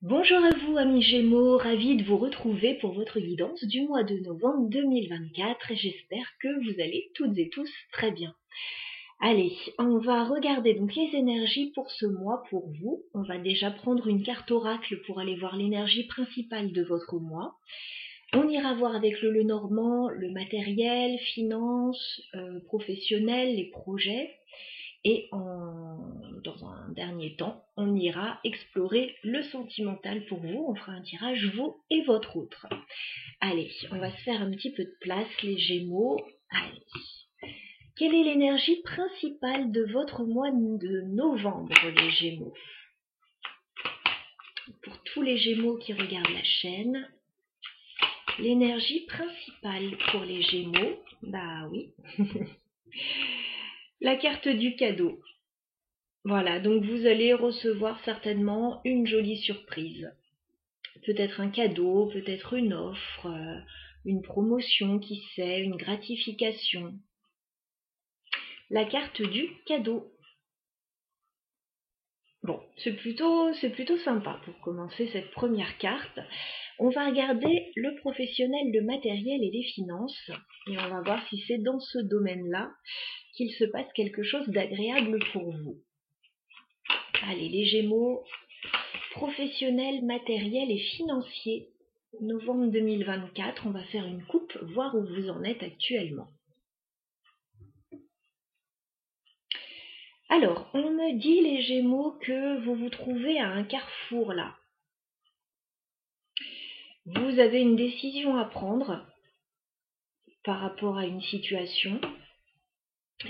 Bonjour à vous amis Gémeaux, ravi de vous retrouver pour votre guidance du mois de novembre 2024 et j'espère que vous allez toutes et tous très bien. Allez, on va regarder donc les énergies pour ce mois pour vous. On va déjà prendre une carte oracle pour aller voir l'énergie principale de votre mois. On ira voir avec le Lenormand le matériel, finances, professionnel, les projets. Et dans un dernier temps, on ira explorer le sentimental pour vous. On fera un tirage, vous et votre autre. Allez, on va se faire un petit peu de place, les Gémeaux. Allez. Quelle est l'énergie principale de votre mois de novembre, les Gémeaux? Pour tous les Gémeaux qui regardent la chaîne, l'énergie principale pour les Gémeaux, bah oui, la carte du cadeau. Voilà, donc vous allez recevoir certainement une jolie surprise. Peut-être un cadeau, peut-être une offre, une promotion, qui sait, une gratification. La carte du cadeau. Bon, c'est plutôt sympa pour commencer cette première carte. On va regarder le professionnel, le matériel et les finances. Et on va voir si c'est dans ce domaine-là qu'il se passe quelque chose d'agréable pour vous. Allez, les Gémeaux, professionnel, matériel et financier. Novembre 2024, on va faire une coupe, voir où vous en êtes actuellement. Alors, on me dit les Gémeaux que vous vous trouvez à un carrefour là. Vous avez une décision à prendre par rapport à une situation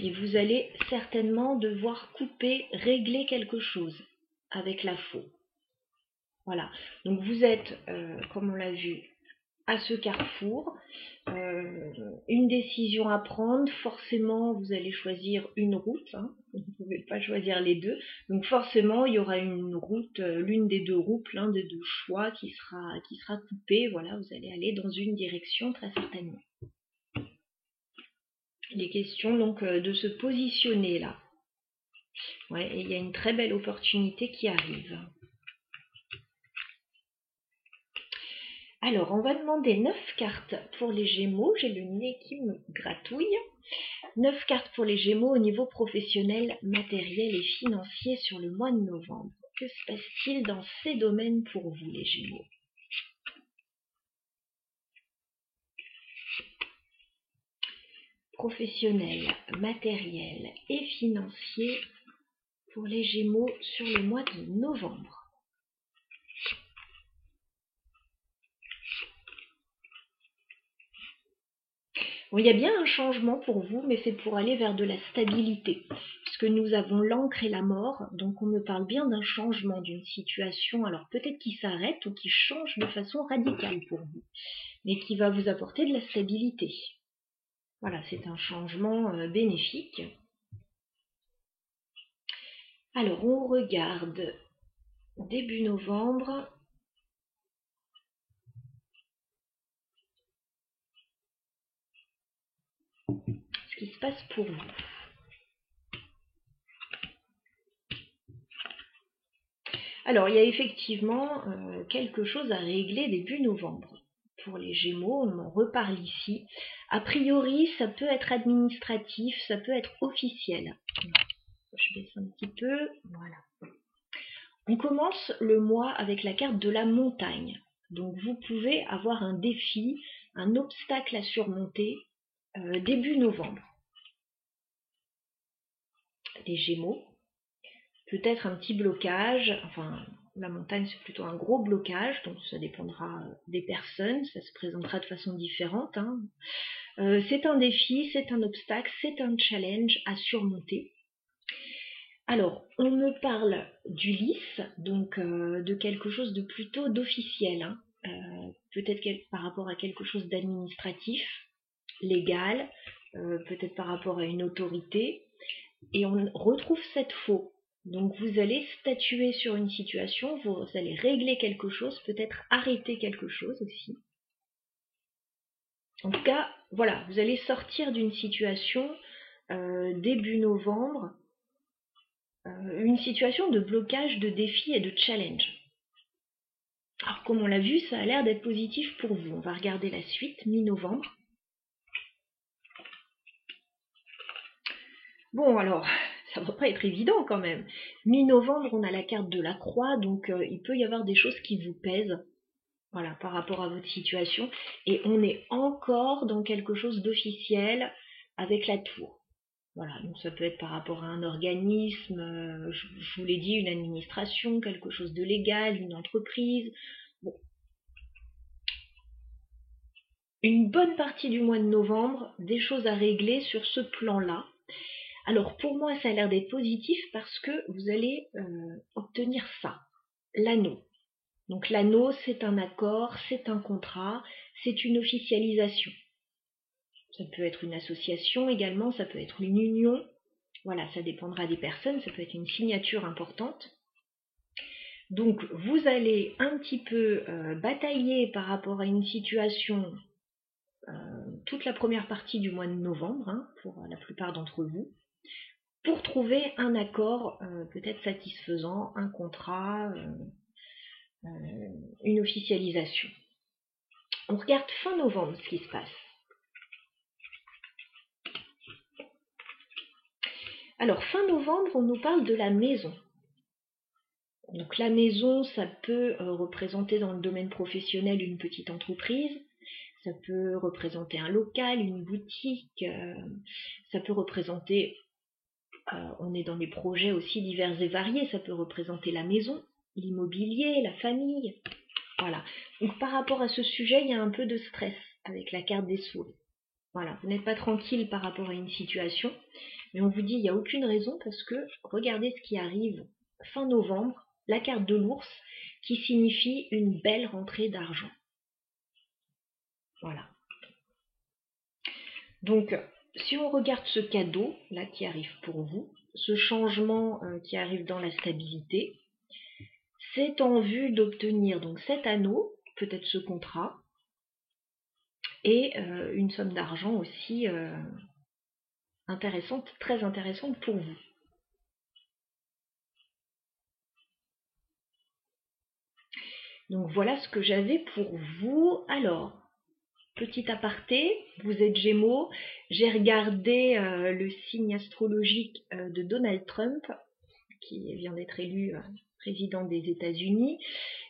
et vous allez certainement devoir couper, régler quelque chose avec la faux. Voilà, donc vous êtes, comme on l'a vu, à ce carrefour, une décision à prendre, forcément vous allez choisir une route, hein, vous ne pouvez pas choisir les deux, donc forcément il y aura une route, l'une des deux routes, l'un des deux choix qui sera coupé, voilà, vous allez aller dans une direction très certainement. Il est question donc de se positionner là, ouais, et il y a une très belle opportunité qui arrive. Alors, on va demander 9 cartes pour les Gémeaux. J'ai le nez qui me gratouille. 9 cartes pour les Gémeaux au niveau professionnel, matériel et financier sur le mois de novembre. Que se passe-t-il dans ces domaines pour vous, les Gémeaux? Professionnel, matériel et financier pour les Gémeaux sur le mois de novembre. Bon, il y a bien un changement pour vous, mais c'est pour aller vers de la stabilité, puisque nous avons l'encre et la mort, donc on me parle bien d'un changement d'une situation, alors peut-être qui s'arrête ou qui change de façon radicale pour vous, mais qui va vous apporter de la stabilité. Voilà, c'est un changement bénéfique. Alors, on regarde début novembre. Ce qui se passe pour vous. Alors, il y a effectivement quelque chose à régler début novembre. Pour les Gémeaux, on en reparle ici. A priori, ça peut être administratif, ça peut être officiel. Je baisse un petit peu, voilà. On commence le mois avec la carte de la montagne. Donc vous pouvez avoir un défi, un obstacle à surmonter début novembre. Les Gémeaux, peut-être un petit blocage, enfin la montagne c'est plutôt un gros blocage, donc ça dépendra des personnes, ça se présentera de façon différente. Hein. C'est un défi, c'est un obstacle, c'est un challenge à surmonter. Alors, on me parle d'Ulysse, donc de quelque chose de plutôt d'officiel, hein. Peut-être par rapport à quelque chose d'administratif, légal, peut-être par rapport à une autorité, et on retrouve cette faux. Donc vous allez statuer sur une situation, vous allez régler quelque chose, peut-être arrêter quelque chose aussi. En tout cas, voilà, vous allez sortir d'une situation début novembre, une situation de blocage, de défi et de challenge. Alors comme on l'a vu, ça a l'air d'être positif pour vous. On va regarder la suite, mi-novembre. Bon alors, ça va pas être évident quand même. Mi-novembre, on a la carte de la croix, donc il peut y avoir des choses qui vous pèsent, voilà, par rapport à votre situation. Et on est encore dans quelque chose d'officiel avec la tour. Voilà, donc ça peut être par rapport à un organisme, je vous l'ai dit, une administration, quelque chose de légal, une entreprise. Bon. Une bonne partie du mois de novembre, des choses à régler sur ce plan-là. Alors pour moi, ça a l'air d'être positif parce que vous allez obtenir ça, l'anneau. Donc l'anneau, c'est un accord, c'est un contrat, c'est une officialisation. Ça peut être une association également, ça peut être une union. Voilà, ça dépendra des personnes, ça peut être une signature importante. Donc vous allez un petit peu batailler par rapport à une situation toute la première partie du mois de novembre, hein, pour la plupart d'entre vous, pour trouver un accord peut-être satisfaisant, un contrat, une officialisation. On regarde fin novembre ce qui se passe. Alors fin novembre, on nous parle de la maison. Donc la maison, ça peut représenter dans le domaine professionnel une petite entreprise, ça peut représenter un local, une boutique, ça peut représenter, on est dans des projets aussi divers et variés, ça peut représenter la maison, l'immobilier, la famille. Voilà. Donc par rapport à ce sujet, il y a un peu de stress avec la carte des souris. Voilà, vous n'êtes pas tranquille par rapport à une situation, mais on vous dit il n'y a aucune raison parce que regardez ce qui arrive fin novembre, la carte de l'ours qui signifie une belle rentrée d'argent. Voilà. Donc si on regarde ce cadeau là qui arrive pour vous, ce changement qui arrive dans la stabilité, c'est en vue d'obtenir donc cet anneau, peut-être ce contrat, et une somme d'argent aussi intéressante, très intéressante pour vous. Donc voilà ce que j'avais pour vous. Alors, petit aparté, vous êtes Gémeaux. J'ai regardé le signe astrologique de Donald Trump, qui vient d'être élu président des États-Unis.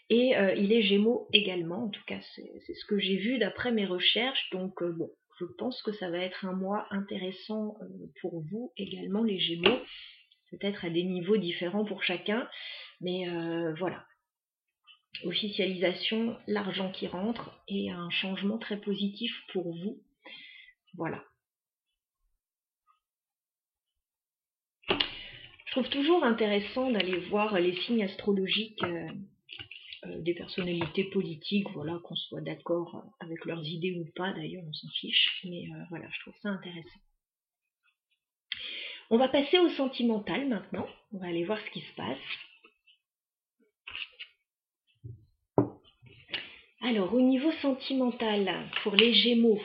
Et il est Gémeaux également, en tout cas c'est ce que j'ai vu d'après mes recherches. Donc bon, je pense que ça va être un mois intéressant pour vous également les Gémeaux, peut-être à des niveaux différents pour chacun, mais voilà. Officialisation, l'argent qui rentre et un changement très positif pour vous. Voilà. Je trouve toujours intéressant d'aller voir les signes astrologiques des personnalités politiques, voilà, qu'on soit d'accord avec leurs idées ou pas, d'ailleurs on s'en fiche, mais voilà, je trouve ça intéressant. On va passer au sentimental maintenant, on va aller voir ce qui se passe. Alors au niveau sentimental, pour les Gémeaux,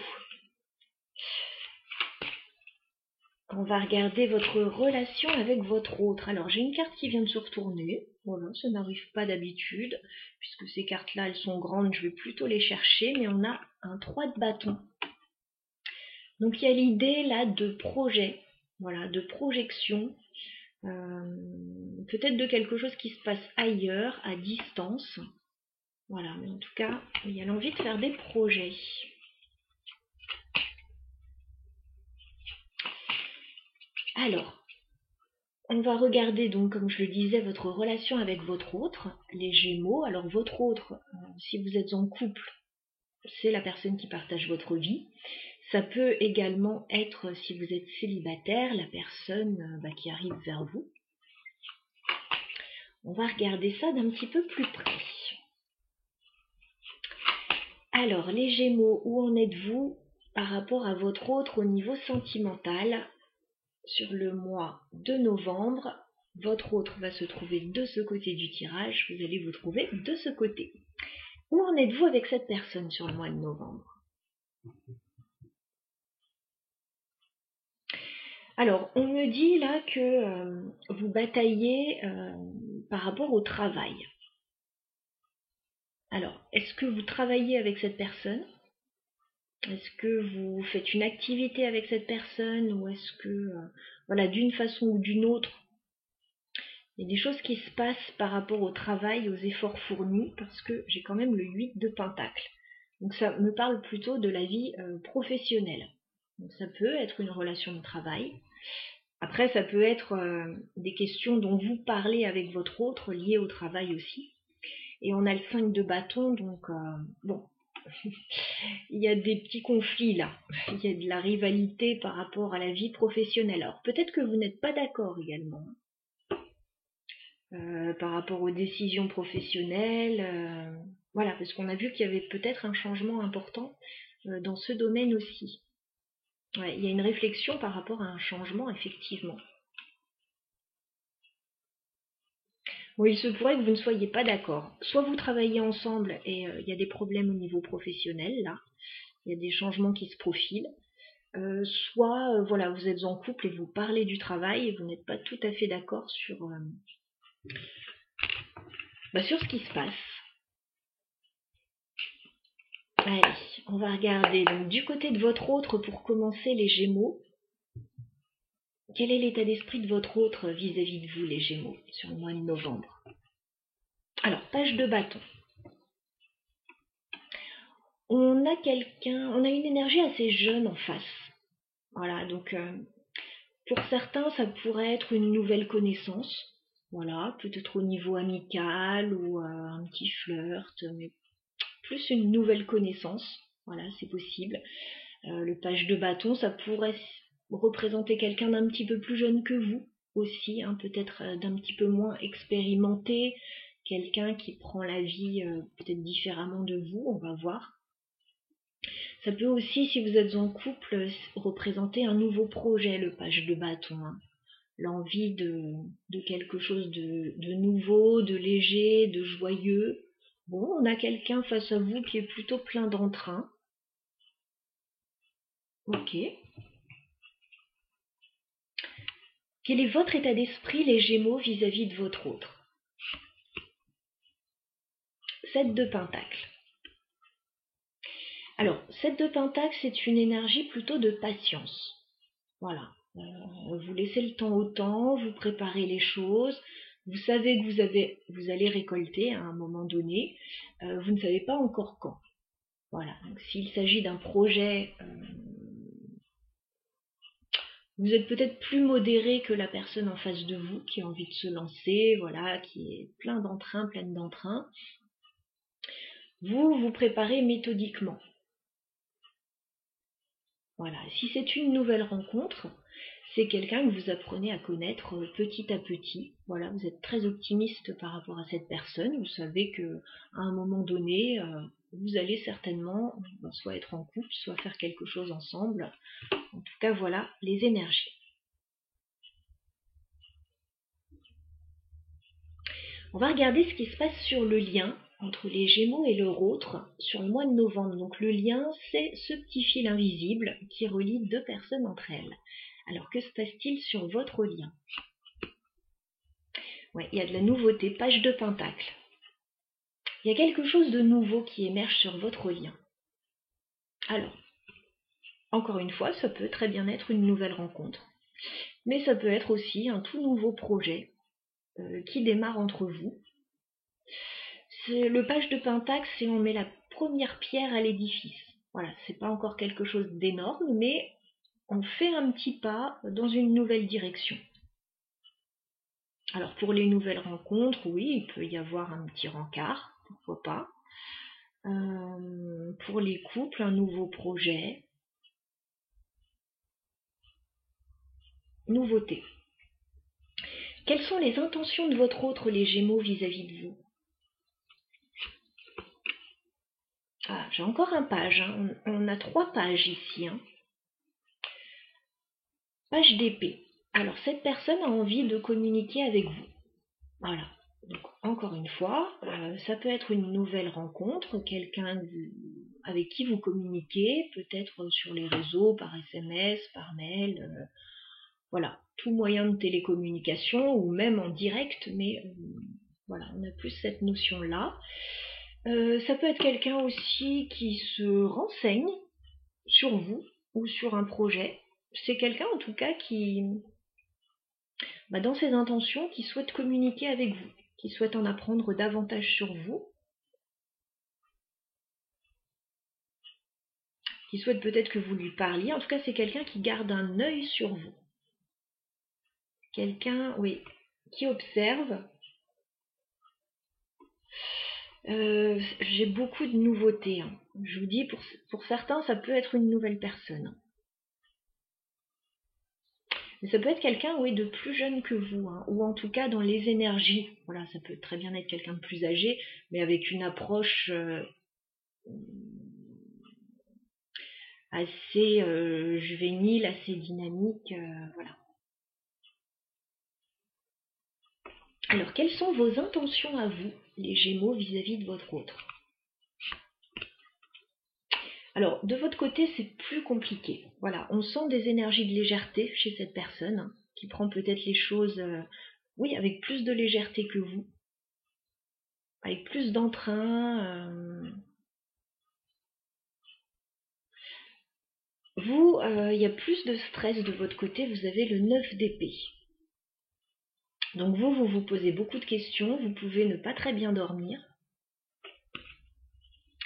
on va regarder votre relation avec votre autre. Alors j'ai une carte qui vient de se retourner, voilà, ça n'arrive pas d'habitude, puisque ces cartes-là elles sont grandes, je vais plutôt les chercher, mais on a un 3 de bâton. Donc il y a l'idée là de projet, voilà, de projection, peut-être de quelque chose qui se passe ailleurs, à distance. Voilà, mais en tout cas, il y a l'envie de faire des projets. Alors, on va regarder donc, comme je le disais, votre relation avec votre autre, les Gémeaux. Alors votre autre, si vous êtes en couple, c'est la personne qui partage votre vie. Ça peut également être, si vous êtes célibataire, la personne qui arrive vers vous. On va regarder ça d'un petit peu plus près. Alors, les Gémeaux, où en êtes-vous par rapport à votre autre au niveau sentimental? Sur le mois de novembre, votre autre va se trouver de ce côté du tirage, vous allez vous trouver de ce côté. Où en êtes-vous avec cette personne sur le mois de novembre? Alors, on me dit là que vous bataillez par rapport au travail. Alors, est-ce que vous travaillez avec cette personne? Est-ce que vous faites une activité avec cette personne? Ou est-ce que, voilà, d'une façon ou d'une autre, il y a des choses qui se passent par rapport au travail, aux efforts fournis, parce que j'ai quand même le 8 de Pentacle. Donc ça me parle plutôt de la vie professionnelle. Donc ça peut être une relation de travail. Après, ça peut être des questions dont vous parlez avec votre autre, liées au travail aussi. Et on a le 5 de bâton, donc bon, il y a des petits conflits là. Il y a de la rivalité par rapport à la vie professionnelle. Alors peut-être que vous n'êtes pas d'accord également. Par rapport aux décisions professionnelles, voilà, parce qu'on a vu qu'il y avait peut-être un changement important dans ce domaine aussi. Ouais, il y a une réflexion par rapport à un changement, effectivement. Bon, il se pourrait que vous ne soyez pas d'accord. Soit vous travaillez ensemble et il y a des problèmes au niveau professionnel, là, il y a des changements qui se profilent. Soit voilà, vous êtes en couple et vous parlez du travail et vous n'êtes pas tout à fait d'accord sur ce qui se passe. Allez, on va regarder. Donc du côté de votre autre, pour commencer, les Gémeaux. Quel est l'état d'esprit de votre autre vis-à-vis de vous, les Gémeaux, sur le mois de novembre? Alors, page de bâton. On a une énergie assez jeune en face. Voilà, donc pour certains, ça pourrait être une nouvelle connaissance. Voilà, peut-être au niveau amical ou un petit flirt, mais plus une nouvelle connaissance. Voilà, c'est possible. Le page de bâton, ça pourrait représenter quelqu'un d'un petit peu plus jeune que vous aussi, hein, peut-être d'un petit peu moins expérimenté, quelqu'un qui prend la vie peut-être différemment de vous, on va voir. Ça peut aussi, si vous êtes en couple, représenter un nouveau projet, le page de bâton, hein. L'envie de quelque chose de nouveau, de léger, de joyeux. Bon, on a quelqu'un face à vous qui est plutôt plein d'entrain. Ok. Quel est votre état d'esprit, les Gémeaux, vis-à-vis de votre autre? 7 de Pentacle. Alors, 7 de Pentacle, c'est une énergie plutôt de patience. Voilà. Vous laissez le temps au temps, vous préparez les choses, vous savez que vous allez récolter à un moment donné, vous ne savez pas encore quand. Voilà. Donc, s'il s'agit d'un projet, vous êtes peut-être plus modéré que la personne en face de vous qui a envie de se lancer, voilà, qui est pleine d'entrain. Vous vous préparez méthodiquement. Voilà, si c'est une nouvelle rencontre, c'est quelqu'un que vous apprenez à connaître petit à petit. Voilà, vous êtes très optimiste par rapport à cette personne. Vous savez que à un moment donné, vous allez certainement soit être en couple, soit faire quelque chose ensemble. En tout cas, voilà les énergies. On va regarder ce qui se passe sur le lien entre les Gémeaux et leur autre sur le mois de novembre. Donc le lien, c'est ce petit fil invisible qui relie deux personnes entre elles. Alors que se passe-t-il sur votre lien? Ouais, il y a de la nouveauté, page de Pentacle. Il y a quelque chose de nouveau qui émerge sur votre lien. Alors, encore une fois, ça peut très bien être une nouvelle rencontre, mais ça peut être aussi un tout nouveau projet qui démarre entre vous. Le page de Pentacle, c'est on met la première pierre à l'édifice. Voilà, c'est pas encore quelque chose d'énorme, mais on fait un petit pas dans une nouvelle direction. Alors pour les nouvelles rencontres, oui, il peut y avoir un petit rencard, pourquoi pas. Pour les couples, un nouveau projet. Nouveauté. Quelles sont les intentions de votre autre, les Gémeaux, vis-à-vis de vous? Ah, j'ai encore un page, hein. On a 3 pages ici, hein. Page d'épée. Alors cette personne a envie de communiquer avec vous. Voilà. Donc encore une fois, ça peut être une nouvelle rencontre, quelqu'un avec qui vous communiquez, peut-être sur les réseaux, par SMS, par mail, voilà, tout moyen de télécommunication ou même en direct, mais voilà, on a plus cette notion-là. Ça peut être quelqu'un aussi qui se renseigne sur vous ou sur un projet. C'est quelqu'un en tout cas qui, dans ses intentions, qui souhaite communiquer avec vous, qui souhaite en apprendre davantage sur vous, qui souhaite peut-être que vous lui parliez. En tout cas, c'est quelqu'un qui garde un œil sur vous. Quelqu'un, oui, qui observe. J'ai beaucoup de nouveautés. Je vous dis, pour certains, ça peut être une nouvelle personne. Mais ça peut être quelqu'un, oui, de plus jeune que vous, ou en tout cas dans les énergies. Voilà, ça peut très bien être quelqu'un de plus âgé, mais avec une approche assez juvénile, assez dynamique, voilà. Alors, quelles sont vos intentions à vous, les Gémeaux, vis-à-vis de votre autre? Alors, de votre côté, c'est plus compliqué. Voilà, on sent des énergies de légèreté chez cette personne, qui prend peut-être les choses, oui, avec plus de légèreté que vous, avec plus d'entrain. Vous, il y a plus de stress de votre côté, vous avez le 9 d'épée. Donc vous vous posez beaucoup de questions, vous pouvez ne pas très bien dormir.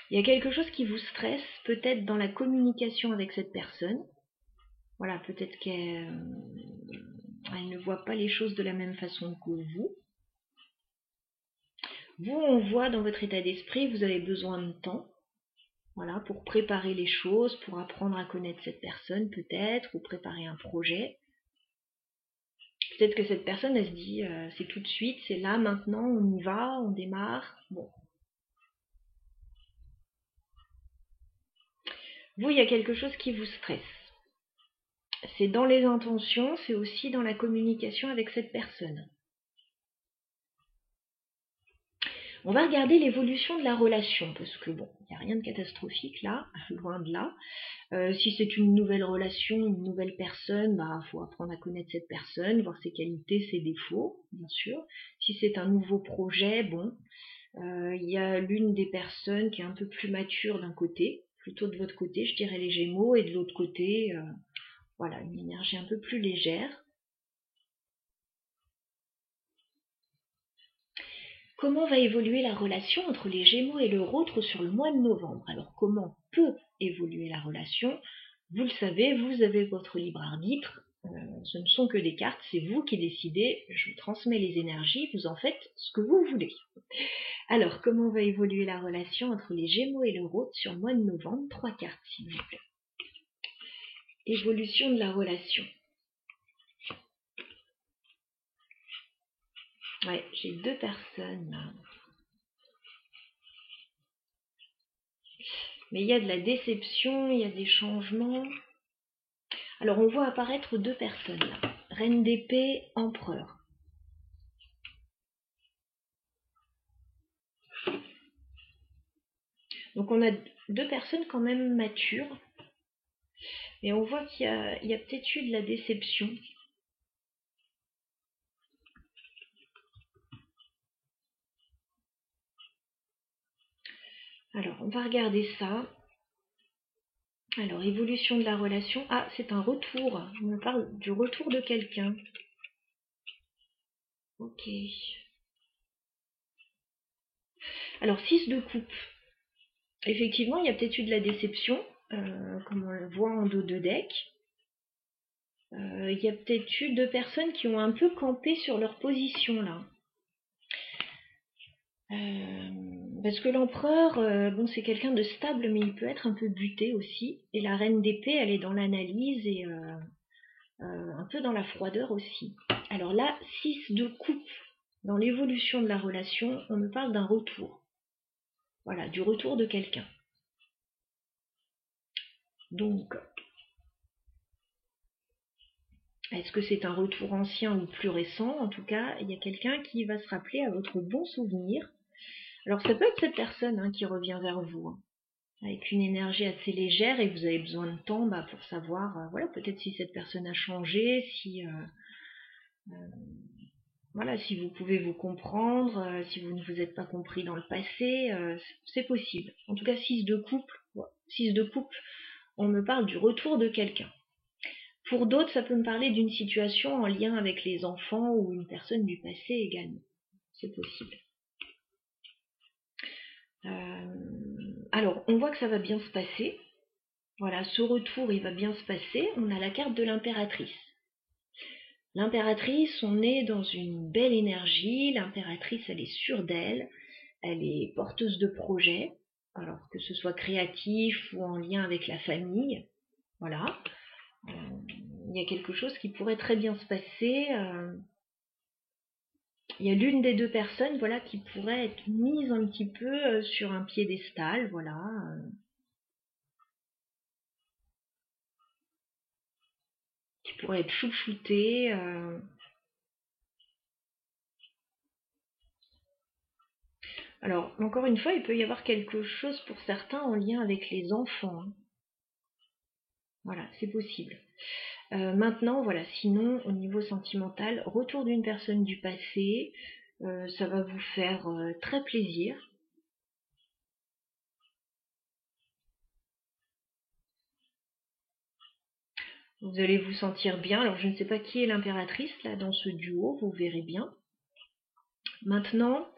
Il y a quelque chose qui vous stresse, peut-être dans la communication avec cette personne. Voilà, peut-être qu'elle ne voit pas les choses de la même façon que vous. Vous, on voit dans votre état d'esprit, vous avez besoin de temps. Voilà, pour préparer les choses, pour apprendre à connaître cette personne peut-être, ou préparer un projet. Peut-être que cette personne, elle se dit, c'est tout de suite, c'est là, maintenant, on y va, on démarre. Bon. Vous, il y a quelque chose qui vous stresse. C'est dans les intentions, c'est aussi dans la communication avec cette personne. On va regarder l'évolution de la relation, parce que bon, il n'y a rien de catastrophique là, loin de là. Si c'est une nouvelle relation, une nouvelle personne, faut apprendre à connaître cette personne, voir ses qualités, ses défauts, bien sûr. Si c'est un nouveau projet, bon, il y a l'une des personnes qui est un peu plus mature d'un côté, plutôt de votre côté, je dirais les Gémeaux, et de l'autre côté, voilà, une énergie un peu plus légère. Comment va évoluer la relation entre les Gémeaux et leur autre sur le mois de novembre? Alors comment peut évoluer la relation? Vous le savez, vous avez votre libre arbitre, ce ne sont que des cartes, c'est vous qui décidez, je vous transmets les énergies, vous en faites ce que vous voulez. Alors, comment va évoluer la relation entre les Gémeaux et leur autre sur le mois de novembre? 3 cartes, s'il vous plaît. Évolution de la relation. Ouais, j'ai 2 personnes. Mais il y a de la déception, il y a des changements. Alors on voit apparaître 2 personnes là. Reine d'épée, empereur. Donc on a 2 personnes quand même matures. Mais on voit qu'il y a peut-être eu de la déception. Alors on va regarder ça. Alors évolution de la relation. Ah, c'est un retour. On me parle du retour de quelqu'un. Ok. Alors 6 de coupe. Effectivement, il y a peut-être eu de la déception, comme on le voit en dos de deck. Il y a peut-être eu 2 personnes qui ont un peu campé sur leur position là. Parce que l'empereur, bon, c'est quelqu'un de stable, mais il peut être un peu buté aussi. Et la reine d'épée, elle est dans l'analyse et un peu dans la froideur aussi. Alors là, 6 de coupe. Dans l'évolution de la relation, on me parle d'un retour. Voilà, du retour de quelqu'un. Donc, est-ce que c'est un retour ancien ou plus récent? En tout cas, il y a quelqu'un qui va se rappeler à votre bon souvenir. Alors ça peut être cette personne qui revient vers vous, avec une énergie assez légère, et vous avez besoin de temps pour savoir, voilà, peut-être si cette personne a changé, si Voilà, si vous pouvez vous comprendre, si vous ne vous êtes pas compris dans le passé, c'est possible. En tout cas, 6 de couple, 6 de couple, on me parle du retour de quelqu'un. Pour d'autres, ça peut me parler d'une situation en lien avec les enfants ou une personne du passé également. C'est possible. Alors, on voit que ça va bien se passer. Voilà, ce retour, il va bien se passer. On a la carte de l'impératrice. L'impératrice, on est dans une belle énergie. L'impératrice, elle est sûre d'elle. Elle est porteuse de projets. Alors, que ce soit créatif ou en lien avec la famille. Voilà. Il y a quelque chose qui pourrait très bien se passer. Il y a l'une des deux personnes, voilà, qui pourrait être mise un petit peu sur un piédestal, voilà. Qui pourrait être chouchoutée. Alors, encore une fois, il peut y avoir quelque chose pour certains en lien avec les enfants. Hein. Voilà, c'est possible. Maintenant, voilà, sinon, au niveau sentimental, retour d'une personne du passé, ça va vous faire très plaisir. Vous allez vous sentir bien. Alors, je ne sais pas qui est l'impératrice, là, dans ce duo, vous verrez bien. Maintenant,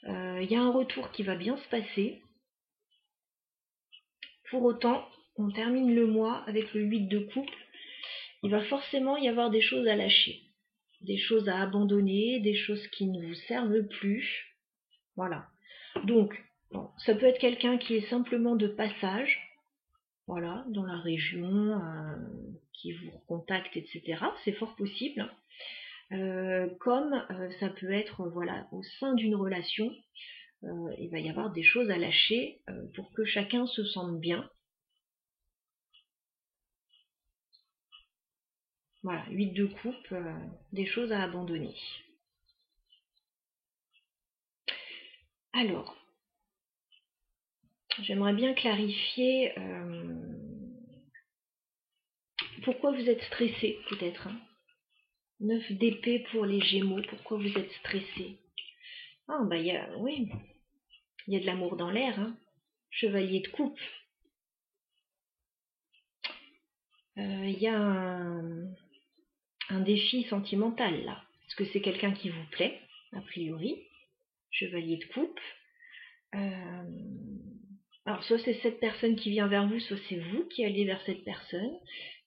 il y a un retour qui va bien se passer. Pour autant, on termine le mois avec le 8 de coupe. Il va forcément y avoir des choses à lâcher, des choses à abandonner, des choses qui ne vous servent plus. Voilà. Donc, bon, ça peut être quelqu'un qui est simplement de passage, voilà, dans la région, qui vous recontacte, etc. C'est fort possible. Hein. Comme ça peut être, voilà, au sein d'une relation, il va y avoir des choses à lâcher pour que chacun se sente bien. Voilà, 8 de coupe, des choses à abandonner. Alors, j'aimerais bien clarifier pourquoi vous êtes stressé, peut-être. Hein. 9 d'épée pour les Gémeaux, pourquoi vous êtes stressé? Ah, bah, oui, il y a de l'amour dans l'air. Hein. Chevalier de coupe. Il y a un défi sentimental, là. Est-ce que c'est quelqu'un qui vous plaît, a priori? Chevalier de coupe. Alors, soit c'est cette personne qui vient vers vous, soit c'est vous qui allez vers cette personne.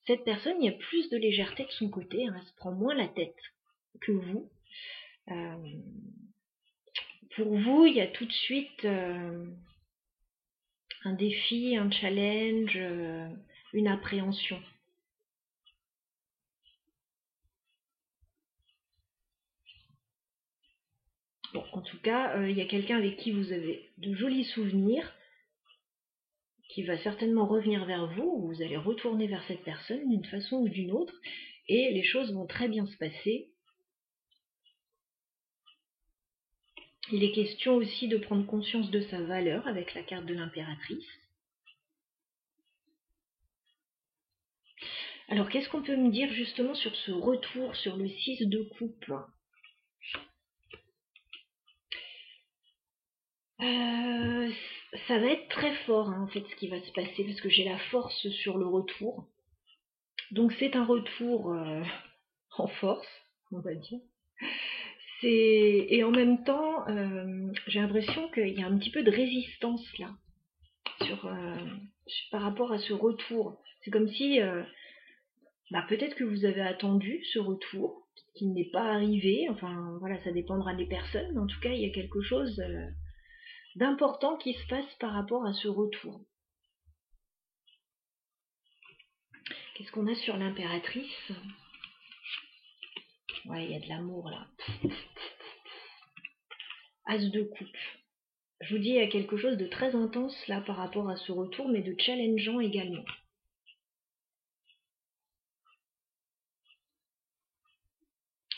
Cette personne, il y a plus de légèreté de son côté, hein, elle se prend moins la tête que vous. Pour vous, il y a tout de suite un défi, un challenge, une appréhension. Bon, en tout cas, il y a quelqu'un avec qui vous avez de jolis souvenirs, qui va certainement revenir vers vous, vous allez retourner vers cette personne d'une façon ou d'une autre, et les choses vont très bien se passer. Il est question aussi de prendre conscience de sa valeur avec la carte de l'impératrice. Alors, qu'est-ce qu'on peut me dire justement sur ce retour, sur le 6 de coupe? Ça va être très fort, hein, en fait, ce qui va se passer, parce que j'ai la force sur le retour. Donc, c'est un retour en force, on va dire. Et en même temps, j'ai l'impression qu'il y a un petit peu de résistance là, par rapport à ce retour. C'est comme si peut-être que vous avez attendu ce retour, qui n'est pas arrivé. Enfin, voilà, ça dépendra des personnes. Mais en tout cas, il y a quelque chose d'important qui se passe par rapport à ce retour. Qu'est-ce qu'on a sur l'impératrice? Ouais, il y a de l'amour là. As de coupe. Je vous dis, il y a quelque chose de très intense là par rapport à ce retour, mais de challengeant également.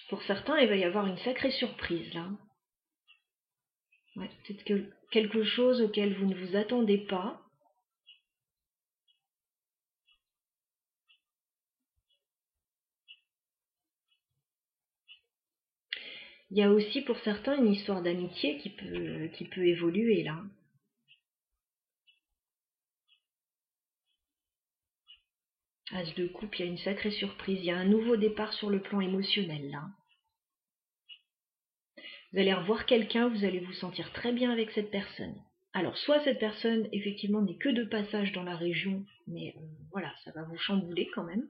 Pour certains, il va y avoir une sacrée surprise là. Ouais, peut-être quelque chose auquel vous ne vous attendez pas. Il y a aussi pour certains une histoire d'amitié qui peut évoluer là. As de coupe, il y a une sacrée surprise. Il y a un nouveau départ sur le plan émotionnel là. Vous allez revoir quelqu'un, vous allez vous sentir très bien avec cette personne. Alors, soit cette personne, effectivement, n'est que de passage dans la région, mais voilà, ça va vous chambouler quand même.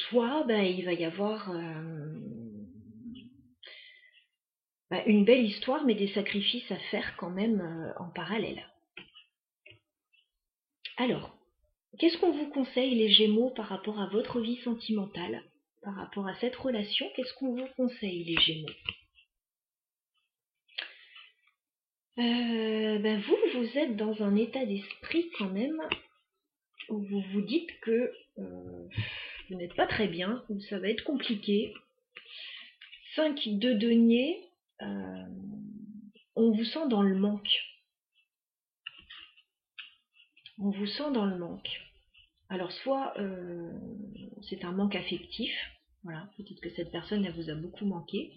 Soit, il va y avoir une belle histoire, mais des sacrifices à faire quand même en parallèle. Alors, qu'est-ce qu'on vous conseille, les Gémeaux, par rapport à votre vie sentimentale, par rapport à cette relation? Qu'est-ce qu'on vous conseille, les Gémeaux? Vous êtes dans un état d'esprit quand même où vous vous dites que vous n'êtes pas très bien, où ça va être compliqué. 5 de denier, on vous sent dans le manque. On vous sent dans le manque. Alors soit c'est un manque affectif, voilà, peut-être que cette personne elle vous a beaucoup manqué,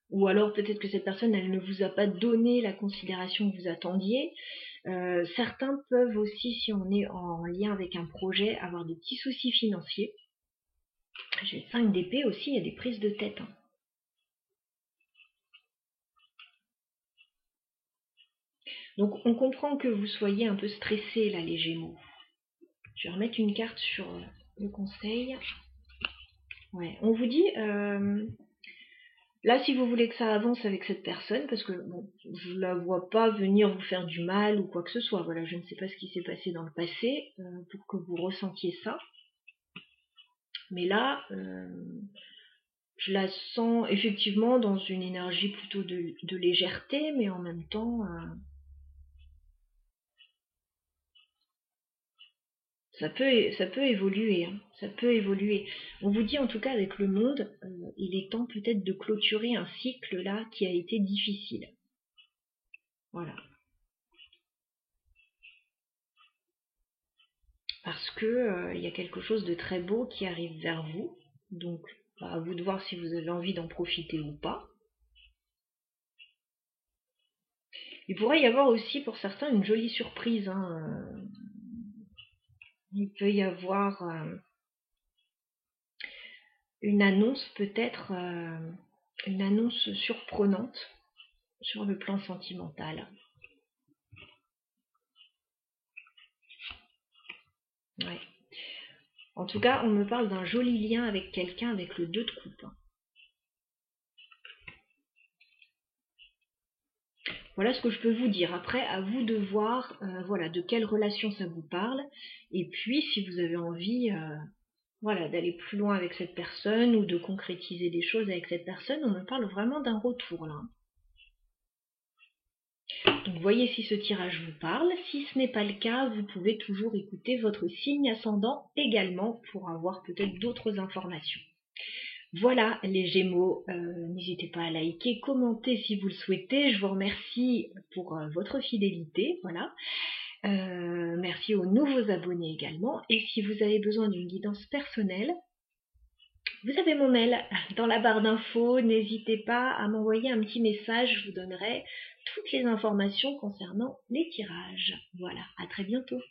ou alors peut-être que cette personne elle ne vous a pas donné la considération que vous attendiez. Certains peuvent aussi, si on est en lien avec un projet, avoir des petits soucis financiers. J'ai 5 d'épée aussi, il y a des prises de tête. Hein. Donc on comprend que vous soyez un peu stressé là, les Gémeaux. Je vais remettre une carte sur le conseil. Ouais, on vous dit, là si vous voulez que ça avance avec cette personne, parce que bon, je la vois pas venir vous faire du mal ou quoi que ce soit, voilà, je ne sais pas ce qui s'est passé dans le passé pour que vous ressentiez ça. Mais là, je la sens effectivement dans une énergie plutôt de légèreté, mais en même temps, ça peut évoluer, hein, ça peut évoluer. On vous dit en tout cas avec le monde, il est temps peut-être de clôturer un cycle là qui a été difficile. Voilà. Parce que il y a quelque chose de très beau qui arrive vers vous. Donc, à vous de voir si vous avez envie d'en profiter ou pas. Il pourrait y avoir aussi pour certains une jolie surprise. Hein. Il peut y avoir une annonce peut-être, une annonce surprenante sur le plan sentimental. Ouais. En tout cas, on me parle d'un joli lien avec quelqu'un avec le 2 de coupe. Voilà ce que je peux vous dire. Après, à vous de voir voilà, de quelle relation ça vous parle. Et puis, si vous avez envie voilà, d'aller plus loin avec cette personne ou de concrétiser des choses avec cette personne, on me parle vraiment d'un retour là. Donc voyez si ce tirage vous parle. Si ce n'est pas le cas, vous pouvez toujours écouter votre signe ascendant également pour avoir peut-être d'autres informations. Voilà les Gémeaux, n'hésitez pas à liker, commenter si vous le souhaitez. Je vous remercie pour votre fidélité. Voilà. Merci aux nouveaux abonnés également. Et si vous avez besoin d'une guidance personnelle, vous avez mon mail dans la barre d'infos. N'hésitez pas à m'envoyer un petit message. Je vous donnerai toutes les informations concernant les tirages. Voilà, à très bientôt.